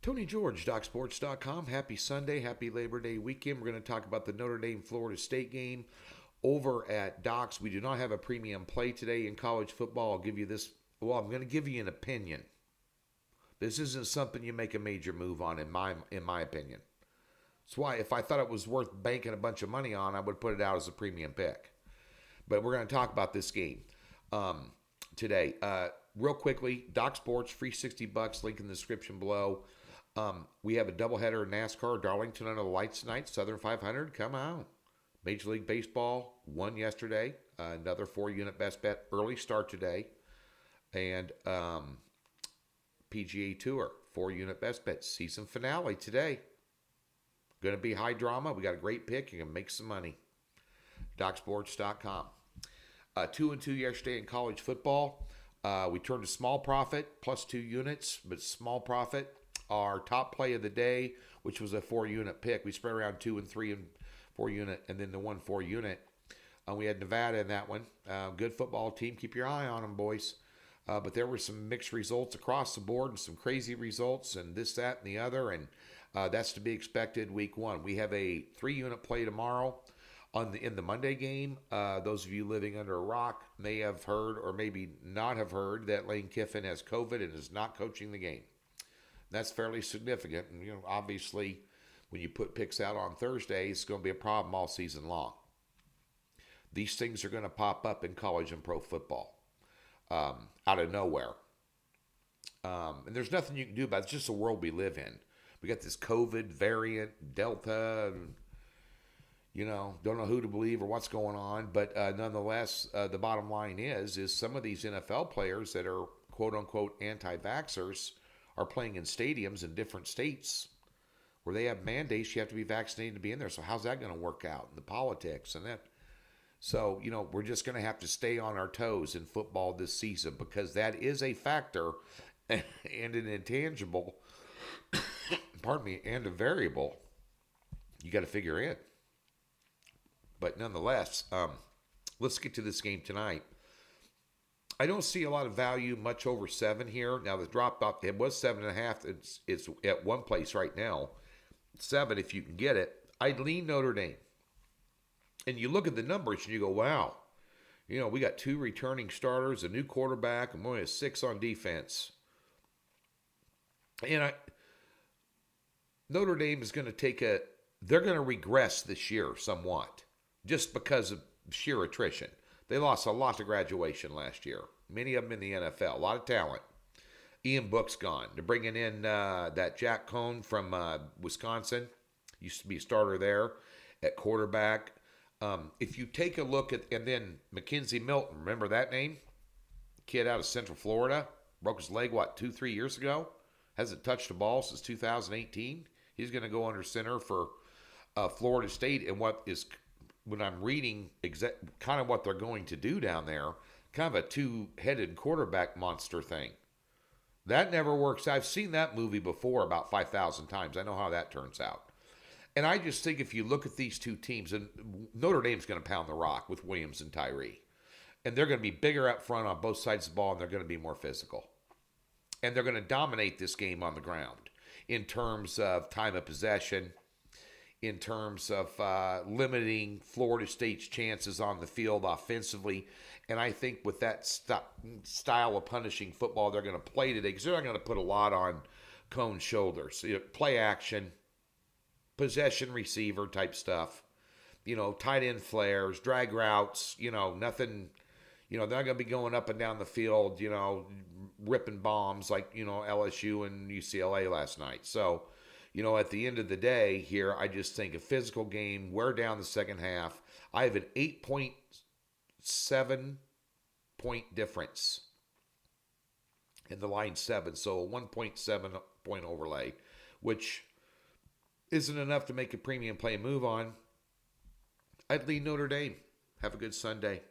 Tony George, DocSports.com. Happy Sunday, happy Labor Day weekend. We're going to talk about the Notre Dame Florida State game over at Docs. We do not have a premium play today in college football. I'll give you this. Well, I'm going to give you an opinion. This isn't something you make a major move on, in my opinion. That's why if I thought it was worth banking a bunch of money on, I would put it out as a premium pick. But we're going to talk about this game today. Real quickly, Doc Sports, free $60, link in the description below. We have a doubleheader in NASCAR, Darlington under the lights tonight, Southern 500, come out. Major League Baseball won yesterday, another 4-unit best bet, early start today. And PGA Tour, 4-unit best bet, season finale today. Going to be high drama. We got a great pick. You can make some money. DocSports.com. 2-2 yesterday in college football. We turned a small profit, plus 2 units, but small profit. Our top play of the day, which was a 4-unit pick. We spread around 2 and 3 and 4-unit, and then the 1 4-unit. We had Nevada in that one. Good football team. Keep your eye on them, boys. But there were some mixed results across the board and some crazy results and this, that, and the other. And that's to be expected week 1. We have a 3-unit play tomorrow in the Monday game. Those of you living under a rock may have heard or maybe not have heard that Lane Kiffin has COVID and is not coaching the game. That's fairly significant. And, obviously, when you put picks out on Thursday, it's going to be a problem all season long. These things are going to pop up in college and pro football out of nowhere. And there's nothing you can do about it. It's just the world we live in. We got this COVID variant, Delta, and, don't know who to believe or what's going on. But nonetheless, the bottom line is some of these NFL players that are quote-unquote anti-vaxxers are playing in stadiums in different states where they have mandates you have to be vaccinated to be in there. So how's that going to work out in the politics and that? So, we're just going to have to stay on our toes in football this season because that is a factor and an intangible, and a variable you got to figure in. But nonetheless, let's get to this game tonight. I don't see a lot of value much over 7 here. Now, the drop off, it was 7.5. It's at one place right now. 7 if you can get it. I'd lean Notre Dame. And you look at the numbers and you go, wow. We got 2 returning starters, a new quarterback, and only 6 on defense. And Notre Dame is going to they're going to regress this year somewhat, just because of sheer attrition. They lost a lot to graduation last year. Many of them in the NFL. A lot of talent. Ian Book's gone. They're bringing in that Jack Cohn from Wisconsin. Used to be a starter there at quarterback. If you take a look at, and then Mackenzie Milton, remember that name? Kid out of Central Florida. Broke his leg, 2-3 years ago? Hasn't touched a ball since 2018. He's going to go under center for Florida State. And when I'm reading kind of what they're going to do down there, kind of a 2-headed quarterback monster thing. That never works. I've seen that movie before about 5,000 times. I know how that turns out. And I just think if you look at these two teams, and Notre Dame's going to pound the rock with Williams and Tyree. And they're going to be bigger up front on both sides of the ball, and they're going to be more physical. And they're going to dominate this game on the ground in terms of time of possession, in terms of limiting Florida State's chances on the field offensively. And I think with that style of punishing football they're going to play today, because they're not going to put a lot on Cohn's shoulders. Play action, possession receiver type stuff, tight end flares, drag routes, nothing, they're not going to be going up and down the field, ripping bombs like, LSU and UCLA last night. So, at the end of the day here, I just think a physical game, wear down the second half. I have an 8.7 point difference in the line 7. So a 1.7 point overlay, which isn't enough to make a premium play move on. I'd lean Notre Dame. Have a good Sunday.